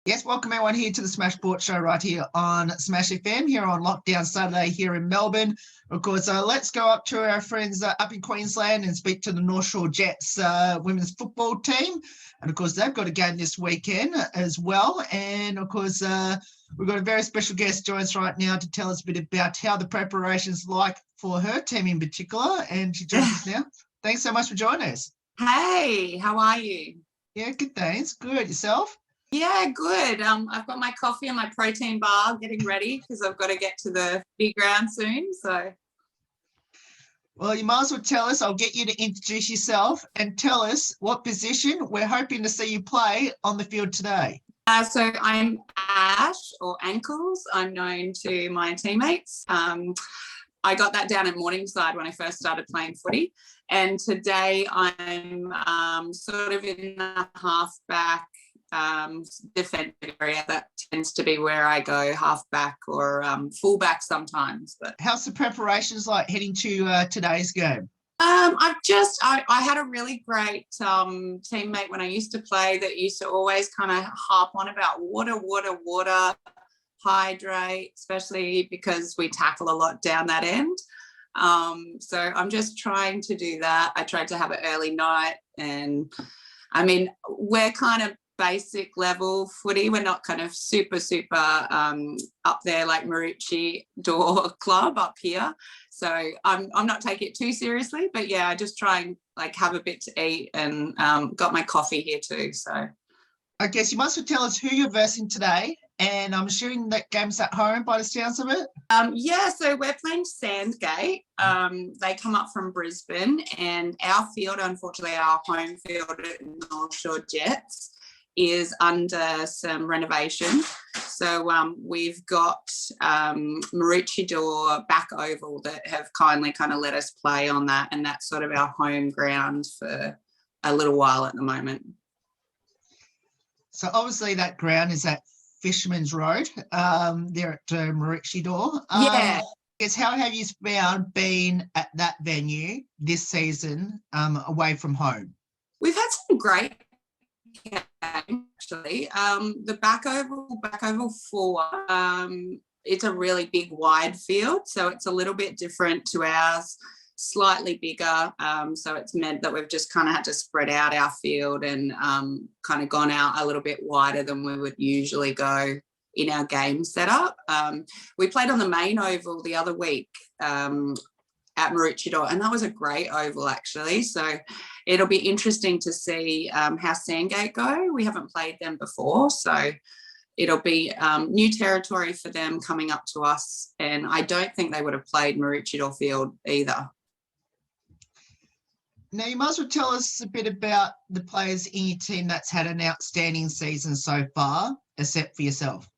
Yes, welcome everyone here to the Smash Sport Show right here on Smash FM, here on Lockdown Saturday here in Melbourne. Of course, let's go up to our friends up in Queensland and speak to the North Shore Jets women's football team. And of course, they've got a game this weekend as well. And of course, we've got a very special guest joining us right now to tell us a bit about how the preparation's like for her team in particular. And she joins us now. Thanks so much for joining us. Hey, how are you? Yeah, good, thanks. Good. Yourself? Yeah, good. I've got my coffee and my protein bar getting ready because I've got to get to the big ground soon. So, well, you might as well tell us. I'll get you to introduce yourself and tell us what position we're hoping to see you play on the field today. So I'm Ash, or Ankles. I'm known to my teammates. I got that down in Morningside when I first started playing footy. And today I'm sort of in the halfback defensive area. That tends to be where I go, halfback or fullback sometimes. But how's the preparations like heading to today's game? I had a really great teammate when I used to play that used to always kind of harp on about water, hydrate, especially because we tackle a lot down that end. So I'm just trying to do that. I tried to have an early night, and I mean, we're kind of basic level footy. We're not kind of super up there like Maroochydore club up here. So I'm not taking it too seriously, but yeah, I just try and like have a bit to eat, and got my coffee here too. So I guess you must tell us who you're versing today, and I'm assuming that game's at home by the sounds of it. Yeah, so we're playing Sandgate. They come up from Brisbane, and our field, unfortunately, our home field at North Shore Jets is under some renovation. So we've got Maroochydore back oval that have kindly kind of let us play on that, and that's sort of our home ground for a little while at the moment. So obviously that ground is at Fisherman's Road there at Maroochydore. Yeah. Guess how have you found being at that venue this season away from home? We've had some great games, actually. The back oval 4, it's a really big wide field, so it's a little bit different to ours, slightly bigger, so it's meant that we've just kind of had to spread out our field and kind of gone out a little bit wider than we would usually go in our game setup. We played on the main oval the other week at Maroochydore, and that was a great oval actually, so it'll be interesting to see how Sandgate go. We haven't played them before, so it'll be new territory for them coming up to us, and I don't think they would have played Maroochydore field either. Now, you might as well tell us a bit about the players in your team that's had an outstanding season so far, except for yourself.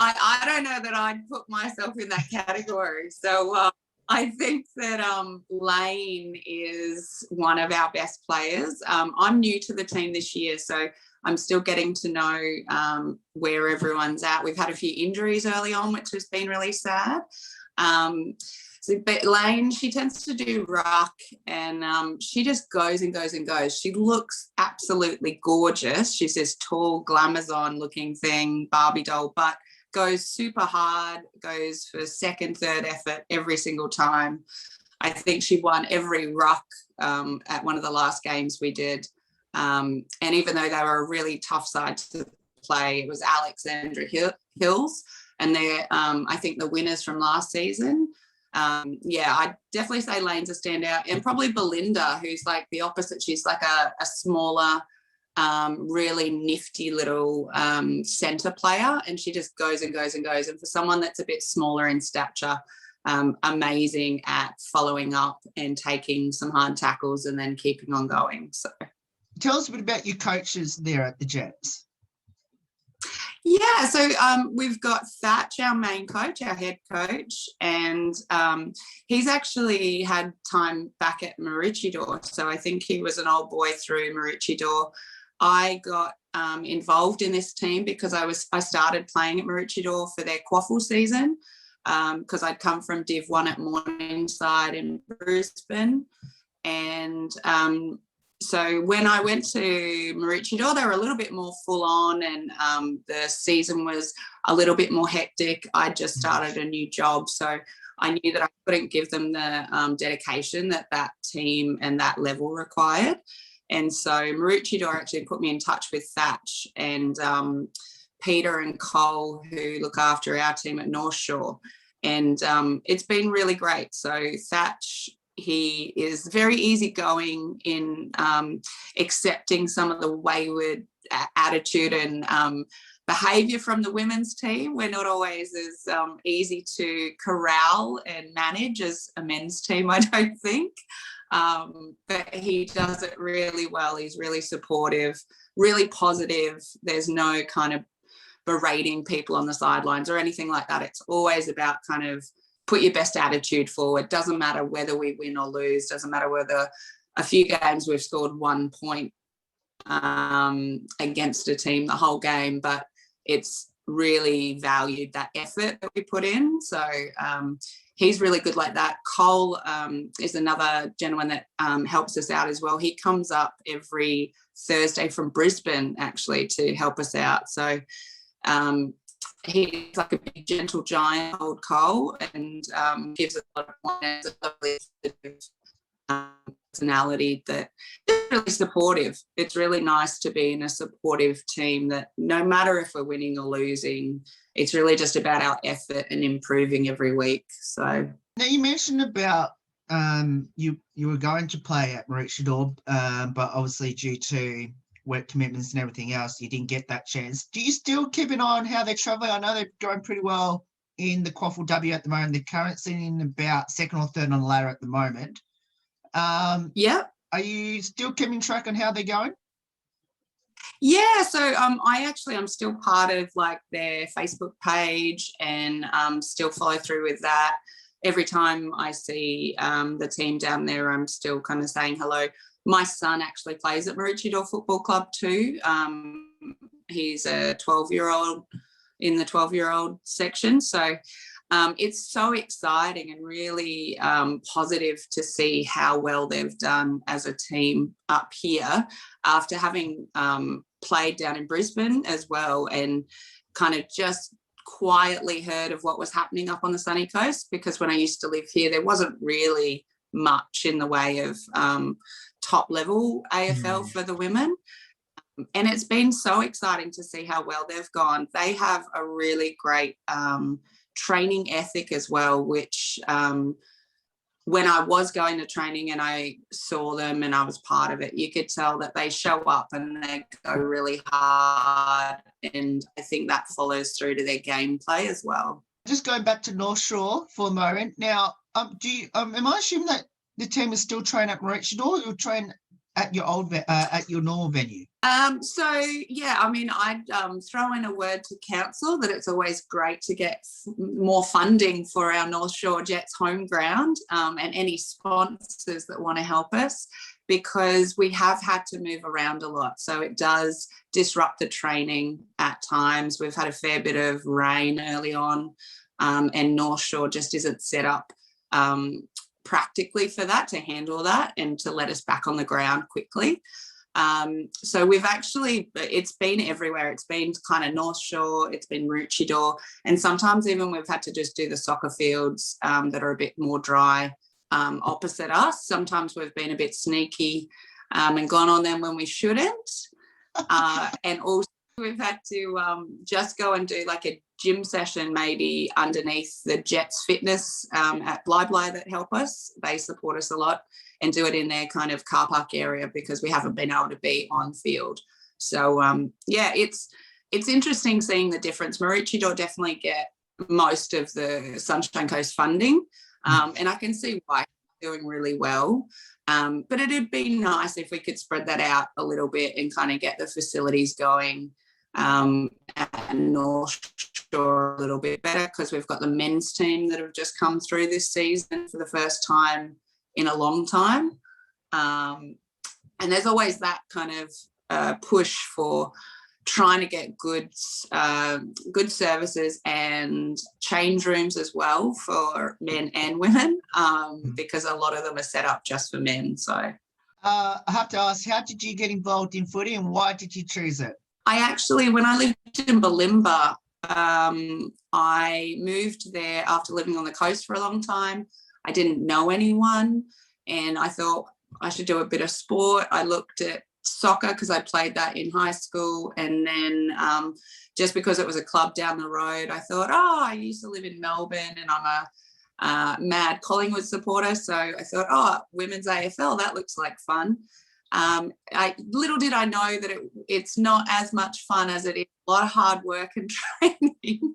I don't know that I'd put myself in that category. So I think that Lane is one of our best players. I'm new to the team this year, so I'm still getting to know where everyone's at. We've had a few injuries early on, which has been really sad. But Lane, she tends to do ruck, and she just goes and goes and goes. She looks absolutely gorgeous. She's this tall, glamazon looking thing, Barbie doll, but goes super hard, goes for second, third effort every single time. I think she won every ruck at one of the last games we did. And even though they were a really tough side to play, it was Alexandra Hills, and they're, I think, the winners from last season. Yeah, I'd definitely say Lane's a standout, and probably Belinda, who's like the opposite. She's like a smaller, really nifty little centre player, and she just goes and goes and goes. And for someone that's a bit smaller in stature, amazing at following up and taking some hard tackles and then keeping on going. So, tell us a bit about your coaches there at the Jets. Yeah, so we've got Thatch, our main coach, our head coach, and he's actually had time back at Maroochydore. So I think he was an old boy through Maroochydore. I got involved in this team because I started playing at Maroochydore for their quaffle season, because I'd come from Div 1 at Morningside in Brisbane, and So when I went to Maroochydore, they were a little bit more full on, and the season was a little bit more hectic. I just started a new job, so I knew that I couldn't give them the dedication that that team and that level required. And so Maroochydore actually put me in touch with Thatch and Peter and Cole, who look after our team at North Shore. And it's been really great. So Thatch, he is very easygoing in accepting some of the wayward attitude and behaviour from the women's team. We're not always as easy to corral and manage as a men's team, I don't think. But he does it really well. He's really supportive, really positive. There's no kind of berating people on the sidelines or anything like that. It's always about kind of put your best attitude forward. Doesn't matter whether we win or lose. Doesn't matter whether a few games we've scored 1 point against a team the whole game, but it's really valued that effort that we put in. So he's really good like that. Cole is another gentleman that helps us out as well. He comes up every Thursday from Brisbane actually to help us out. So he's like a big gentle giant, old Cole, and gives us a lot of pointers, a lovely personality that is really supportive. It's really nice to be in a supportive team that no matter if we're winning or losing, it's really just about our effort and improving every week. So now you mentioned about you were going to play at Maroochydore, but obviously due to work commitments and everything else, you didn't get that chance. Do you still keep an eye on how they're travelling? I know they're going pretty well in the Quaffle W at the moment. They're currently sitting in about second or third on the ladder at the moment. Yeah. Are you still keeping track on how they're going? Yeah, so I'm still part of like their Facebook page and still follow through with that. Every time I see the team down there, I'm still kind of saying hello. My son actually plays at Maroochydore Football Club too. He's a 12-year-old in the 12-year-old section. So it's so exciting and really positive to see how well they've done as a team up here after having played down in Brisbane as well, and kind of just quietly heard of what was happening up on the sunny coast, because when I used to live here, there wasn't really much in the way of top level AFL for the women. And it's been so exciting to see how well they've gone. They have a really great training ethic as well, which when I was going to training and I saw them and I was part of it, you could tell that they show up and they go really hard. And I think that follows through to their gameplay as well. Just going back to North Shore for a moment. Now, am I assuming that the team is still training at Maroochydore, or you'll train at your at your normal venue? So yeah, I mean, I'd throw in a word to council that it's always great to get more funding for our North Shore Jets home ground, and any sponsors that want to help us, because we have had to move around a lot. So it does disrupt the training at times. We've had a fair bit of rain early on, and North Shore just isn't set up practically for that, to handle that and to let us back on the ground quickly. So we've actually, it's been everywhere. It's been kind of North Shore, it's been Maroochydore, and sometimes even we've had to just do the soccer fields that are a bit more dry opposite us. Sometimes we've been a bit sneaky and gone on them when we shouldn't. And also we've had to just go and do like a gym session maybe underneath the Jets Fitness at Bly that help us. They support us a lot, and do it in their kind of car park area because we haven't been able to be on field. So yeah, it's interesting seeing the difference. Maroochydore definitely get most of the Sunshine Coast funding, and I can see why they're doing really well. But it'd be nice if we could spread that out a little bit and kind of get the facilities going at North Shore a little bit better, because we've got the men's team that have just come through this season for the first time in a long time. And there's always that kind of push for trying to get good services and change rooms as well for men and women, because a lot of them are set up just for men. So I have to ask, how did you get involved in footy and why did you choose it? I actually, when I lived in Bulimba, I moved there after living on the coast for a long time. I didn't know anyone and I thought I should do a bit of sport. I looked at soccer because I played that in high school, and then just because it was a club down the road, I thought, oh, I used to live in Melbourne and I'm a mad Collingwood supporter, so I thought, oh, women's AFL, that looks like fun. Little did I know that it's not as much fun as it is a lot of hard work and training.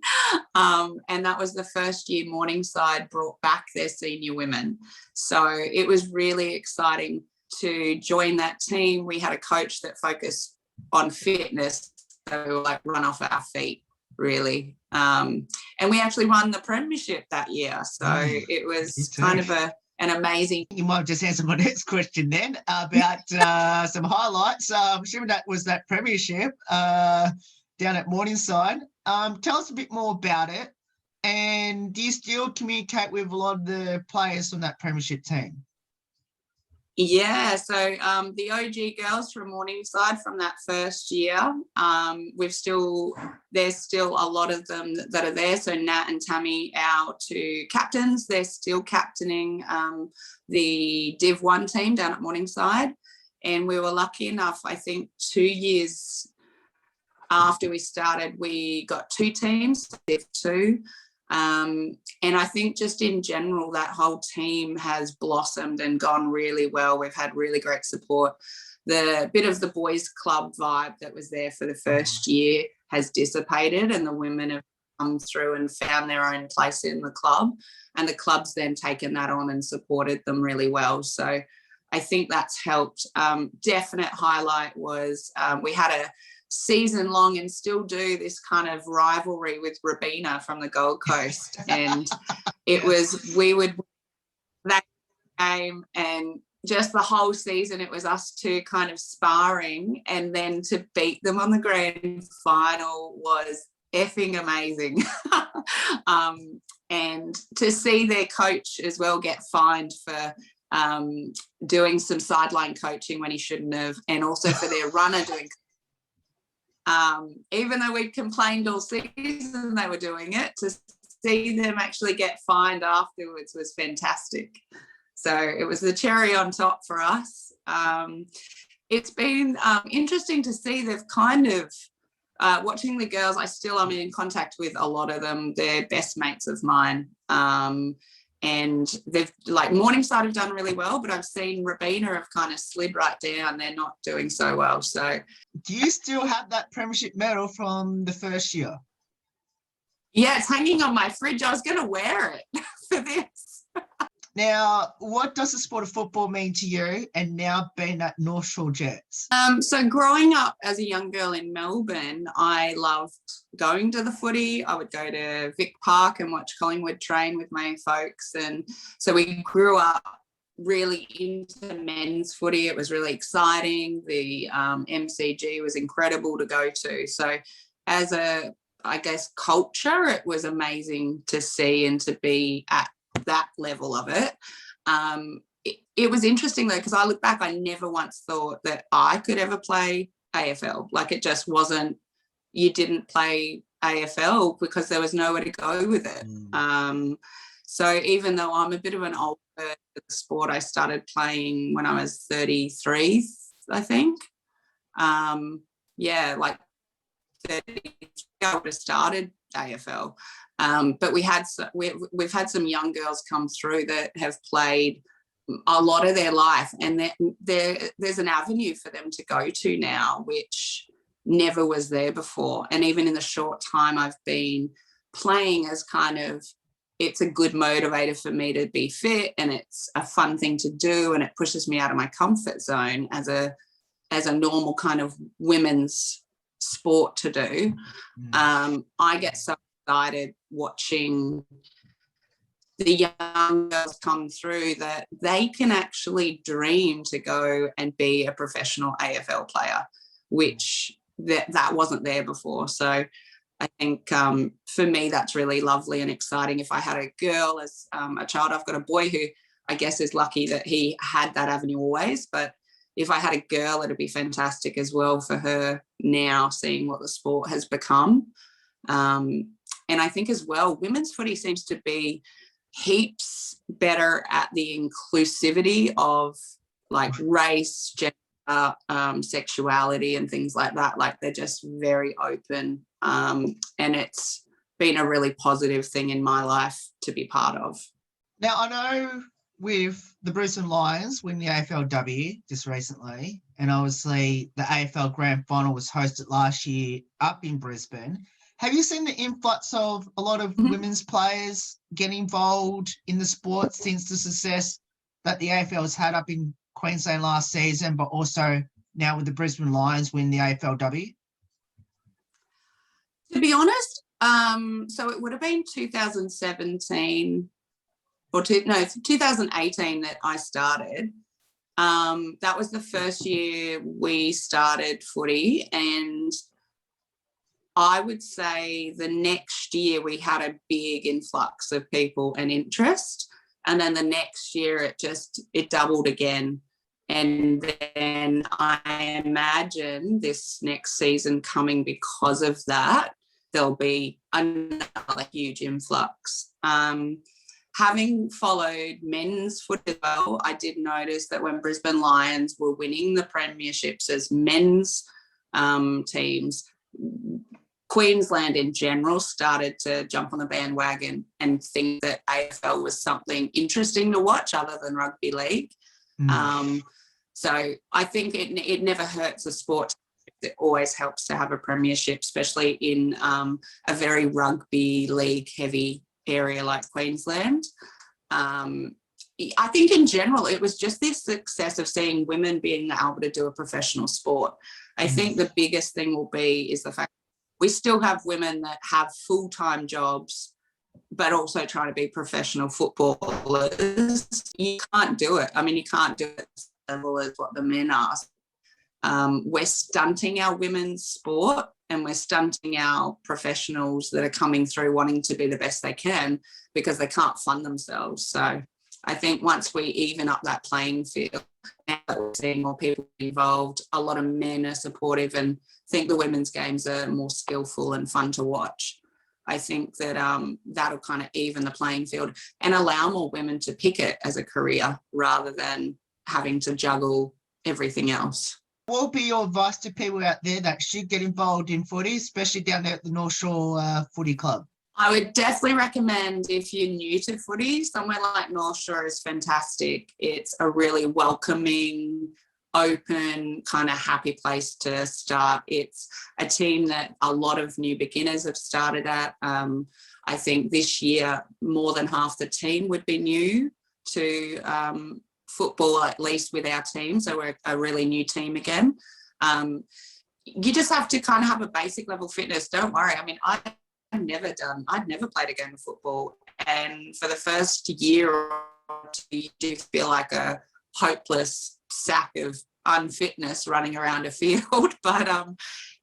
And that was the first year Morningside brought back their senior women. So it was really exciting to join that team. We had a coach that focused on fitness, so like run off our feet, really. And we actually won the premiership that year. So it was kind of an amazing. You might have just answered my next question then about some highlights. I'm assuming that was that premiership down at Morningside. Tell us a bit more about it. And do you still communicate with a lot of the players from that premiership team? Yeah, so the OG girls from Morningside from that first year, there's still a lot of them that are there. So Nat and Tammy, our two captains, they're still captaining the Div 1 team down at Morningside. And we were lucky enough, I think 2 years after we started, we got two teams, Div 2. And I think just in general, that whole team has blossomed and gone really well. We've had really great support. The bit of the boys club vibe that was there for the first year has dissipated, and the women have come through and found their own place in the club, and the club's then taken that on and supported them really well. So I think that's helped. Definite highlight was we had a season long and still do this kind of rivalry with Robina from the Gold Coast, and it was, we would that game, and just the whole season it was us two kind of sparring, and then to beat them on the grand final was effing amazing. And to see their coach as well get fined for doing some sideline coaching when he shouldn't have, and also for their runner doing even though we complained all season they were doing it, to see them actually get fined afterwards was fantastic. So it was the cherry on top for us. It's been interesting to see. They've kind of watching the girls, I'm in contact with a lot of them. They're best mates of mine. And they've, like, Morningside have done really well, but I've seen Robina have kind of slid right down. They're not doing so well. So, do you still have that premiership medal from the first year? Yeah, it's hanging on my fridge. I was going to wear it for this. Now, what does the sport of football mean to you, and now being at North Shore Jets? So growing up as a young girl in Melbourne, I loved going to the footy. I would go to Vic Park and watch Collingwood train with my folks. And so we grew up really into men's footy. It was really exciting. The MCG was incredible to go to. So as a, I guess, culture, it was amazing to see and to be at that level of it. It was interesting though, because I look back, I never once thought that I could ever play AFL. Like, it just wasn't, you didn't play AFL because there was nowhere to go with it. So even though I'm a bit of an old bird for the sport, I started playing when I was 33, I think. Yeah, like 30, I would have started AFL. But we've had some young girls come through that have played a lot of their life, and there's an avenue for them to go to now, which never was there before. And even in the short time I've been playing, as kind of, it's a good motivator for me to be fit, and it's a fun thing to do, and it pushes me out of my comfort zone as a normal kind of women's sport to do. I get so excited watching the young girls come through that they can actually dream to go and be a professional AFL player, which that wasn't there before. So I think for me that's really lovely and exciting. If I had a girl as a child, I've got a boy who I guess is lucky that he had that avenue always, but if I had a girl, it'd be fantastic as well for her now, seeing what the sport has become. And I think as well, women's footy seems to be heaps better at the inclusivity of like race, gender, sexuality and things like that. Like they're just very open. And it's been a really positive thing in my life to be part of. Now, I know with the Brisbane Lions winning the AFLW just recently, and obviously the AFL Grand Final was hosted last year up in Brisbane. Have you seen the influx of a lot of women's players getting involved in the sport since the success that the AFL has had up in Queensland last season, but also now with the Brisbane Lions win the AFLW? To be honest, so it would have been 2017 or 2018 that I started. That was the first year we started footy, and I would say the next year we had a big influx of people and interest, and then the next year it doubled again. And then I imagine this next season coming because of that, there'll be another huge influx. Having followed men's foot as well, I did notice that when Brisbane Lions were winning the premierships as men's teams, Queensland in general started to jump on the bandwagon and think that AFL was something interesting to watch other than rugby league. So I think it never hurts a sport. It always helps to have a premiership, especially in a very rugby league heavy area like Queensland. I think in general it was just this success of seeing women being able to do a professional sport. I think the biggest thing will be is the fact we still have women that have full-time jobs but also trying to be professional footballers. You can't do it. I mean, you can't do it at the level as what the men are. We're stunting our women's sport, and we're stunting our professionals that are coming through wanting to be the best they can because they can't fund themselves. So I think once we even up that playing field, now that we're seeing more people involved, a lot of men are supportive and think the women's games are more skillful and fun to watch. I think that that'll kind of even the playing field and allow more women to pick it as a career rather than having to juggle everything else. What will be your advice to people out there that should get involved in footy, especially down there at the North Shore Footy Club? I would definitely recommend, if you're new to footy, somewhere like North Shore is fantastic. It's a really welcoming, open, kind of happy place to start. It's a team that a lot of new beginners have started at. I think this year more than half the team would be new to football, at least with our team. So we're a really new team again. You just have to kind of have a basic level fitness. Don't worry. I mean, I'd never played a game of football. And for the first year or two, you do feel like a hopeless sack of unfitness running around a field. But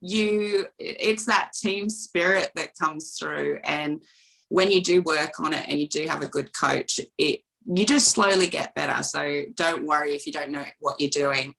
it's that team spirit that comes through. And when you do work on it and you do have a good coach, you just slowly get better. So don't worry if you don't know what you're doing.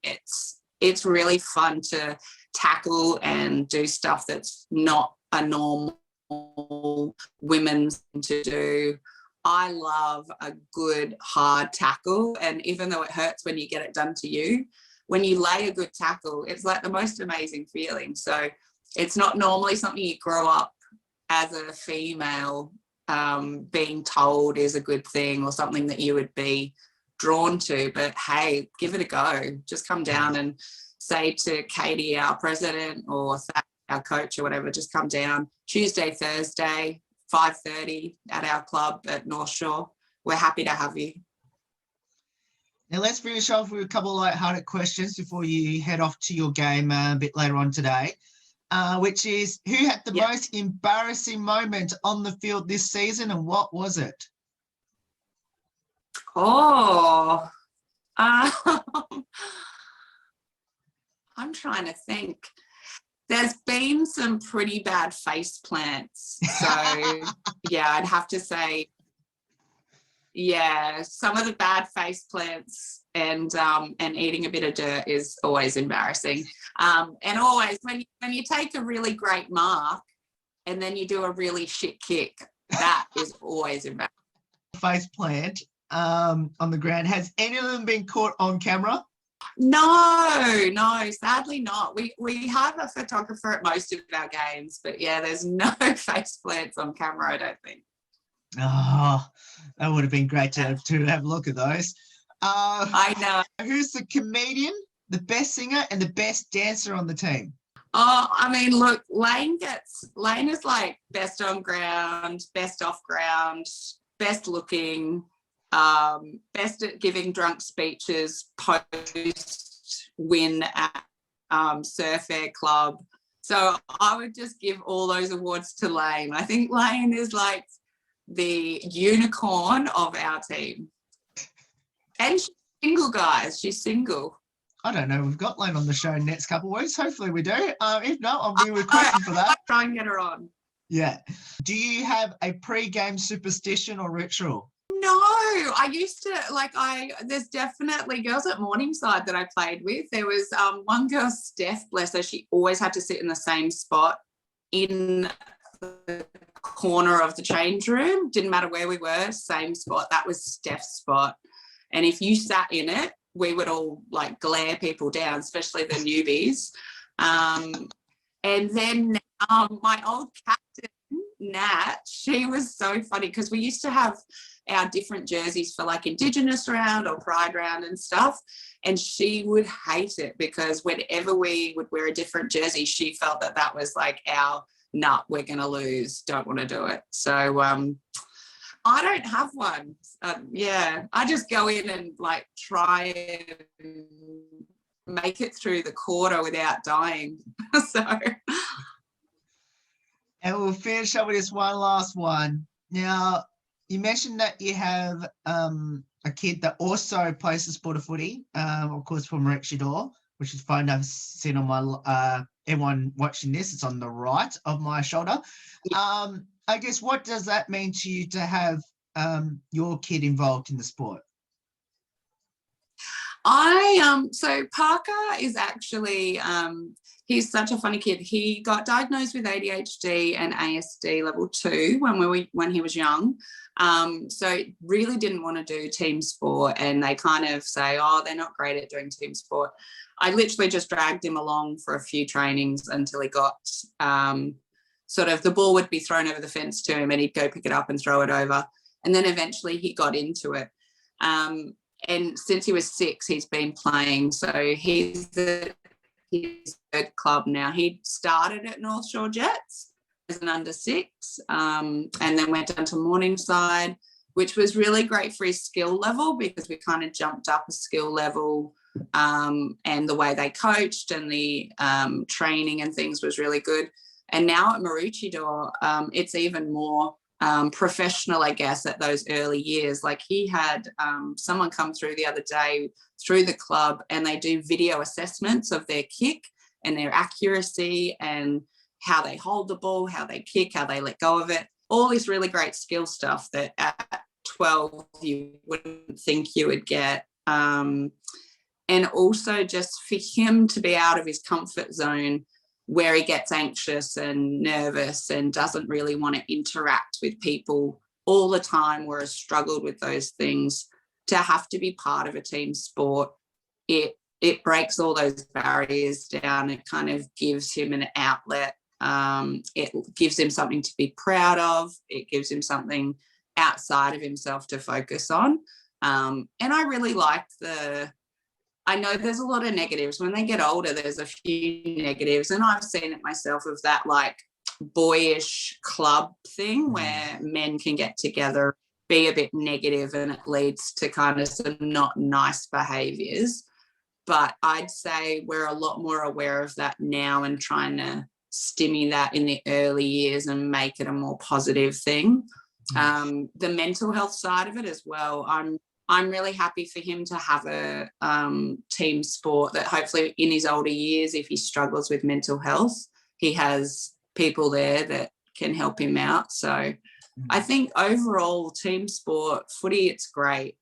It's really fun to tackle and do stuff that's not a normal women's thing to do. I love a good hard tackle, and even though it hurts when you get it done to you, when you lay a good tackle, it's like the most amazing feeling. So it's not normally something you grow up as a female being told is a good thing or something that you would be drawn to, but hey, give it a go. Just come down and say to Katie, our president, or our coach or whatever, just come down Tuesday, Thursday, 5:30 at our club at North Shore. We're happy to have you. Now let's finish off with a couple of light-hearted questions before you head off to your game a bit later on today, which is, who had the most embarrassing moment on the field this season, and what was it? I'm trying to think. There's been some pretty bad face plants. So, yeah, I'd have to say yeah, some of the bad face plants and eating a bit of dirt is always embarrassing. And always when you take a really great mark and then you do a really shit kick, that is always embarrassing. Face plant on the ground. Has any of them been caught on camera? No, sadly not. We have a photographer at most of our games, but yeah, there's no face plants on camera, I don't think. Oh, that would have been great to have a look at those. I know. Who's the comedian, the best singer, and the best dancer on the team? Oh, I mean, look, Lane is like best on ground, best off ground, best looking, best at giving drunk speeches post win at Surf Air Club. So I would just give all those awards to Lane. I think Lane is like the unicorn of our team. And she's single, guys. She's single. I don't know. We've got Lane on the show in the next couple of weeks. Hopefully we do. If not, I'll be requesting for that. I'll try and get her on. Yeah. Do you have a pre-game superstition or ritual? No, I used to, there's definitely girls at Morningside that I played with. There was one girl, Steph, bless her, she always had to sit in the same spot in the corner of the change room. Didn't matter where we were, same spot. That was Steph's spot. And if you sat in it, we would all like glare people down, especially the newbies. And then my old captain, Nat, she was so funny because we used to have our different jerseys for like Indigenous round or Pride round and stuff. And she would hate it because whenever we would wear a different jersey, she felt that was like our nut, we're going to lose, don't want to do it. So I don't have one. Yeah, I just go in and like try and make it through the quarter without dying. So. And we'll finish up with this one last one. Now, you mentioned that you have a kid that also plays the sport of footy, of course, from Maroochydore, which is fine. I've seen on my, everyone watching this, it's on the right of my shoulder. I guess, what does that mean to you to have your kid involved in the sport? So Parker is actually, he's such a funny kid. He got diagnosed with ADHD and ASD level 2 when he was young. So really didn't want to do team sport, and they kind of say, oh, they're not great at doing team sport. I literally just dragged him along for a few trainings until he got sort of, the ball would be thrown over the fence to him and he'd go pick it up and throw it over. And then eventually he got into it. And since he was 6, he's been playing. So he's at his third club now. He started at North Shore Jets as an under 6, and then went down to Morningside, which was really great for his skill level because we kind of jumped up a skill level, and the way they coached and the training and things was really good. And now at Maroochydore, it's even more professional, I guess, at those early years. Like he had someone come through the other day through the club, and they do video assessments of their kick and their accuracy and how they hold the ball, how they kick, how they let go of it. All this really great skill stuff that at 12 you wouldn't think you would get. And also just for him to be out of his comfort zone where he gets anxious and nervous and doesn't really want to interact with people all the time, or has struggled with those things, to have to be part of a team sport, it breaks all those barriers down. It kind of gives him an outlet. It gives him something to be proud of. It gives him something outside of himself to focus on. And I really like I know there's a lot of negatives. When they get older, there's a few negatives, and I've seen it myself, of that like boyish club thing where men can get together, be a bit negative, and it leads to kind of some not nice behaviours. But I'd say we're a lot more aware of that now and trying to stimulate that in the early years and make it a more positive thing. The mental health side of it as well, I'm really happy for him to have a team sport that hopefully in his older years, if he struggles with mental health, he has people there that can help him out. So I think overall team sport, footy, it's great.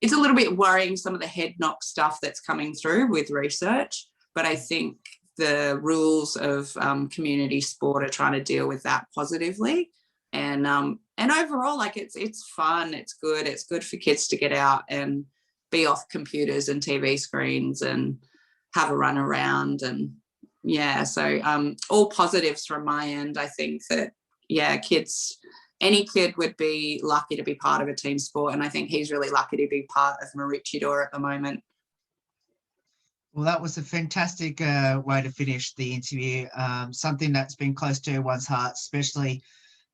It's a little bit worrying, some of the head knock stuff that's coming through with research, but I think the rules of community sport are trying to deal with that positively. And overall, like it's fun, it's good for kids to get out and be off computers and TV screens and have a run around. And yeah, so all positives from my end. I think that, yeah, any kid would be lucky to be part of a team sport, and I think he's really lucky to be part of Maroochydore at the moment. Well, that was a fantastic way to finish the interview. Something that's been close to everyone's heart, especially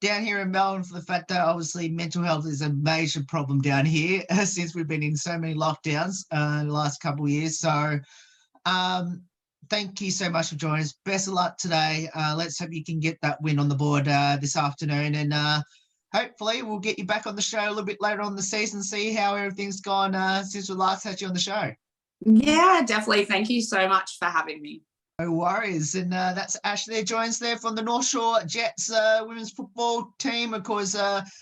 down here in Melbourne, for the fact that obviously mental health is a major problem down here since we've been in so many lockdowns in the last couple of years. So thank you so much for joining us. Best of luck today. Let's hope you can get that win on the board this afternoon, and hopefully we'll get you back on the show a little bit later on in the season, see how everything's gone since we last had you on the show. Yeah, definitely. Thank you so much for having me. No worries. And that's Ashleigh joins there from the North Shore Jets women's football team. Of course,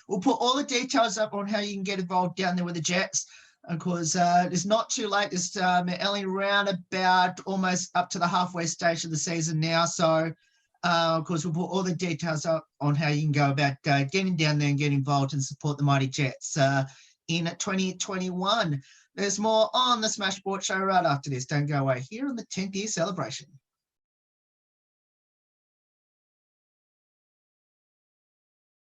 we'll put all the details up on how you can get involved down there with the Jets. Of course, it's not too late. It's only around about almost up to the halfway stage of the season now. So, of course, we'll put all the details up on how you can go about getting down there and get involved and support the mighty Jets in 2021. There's more on the Smash Sport Show right after this. Don't go away here on the 10th year celebration.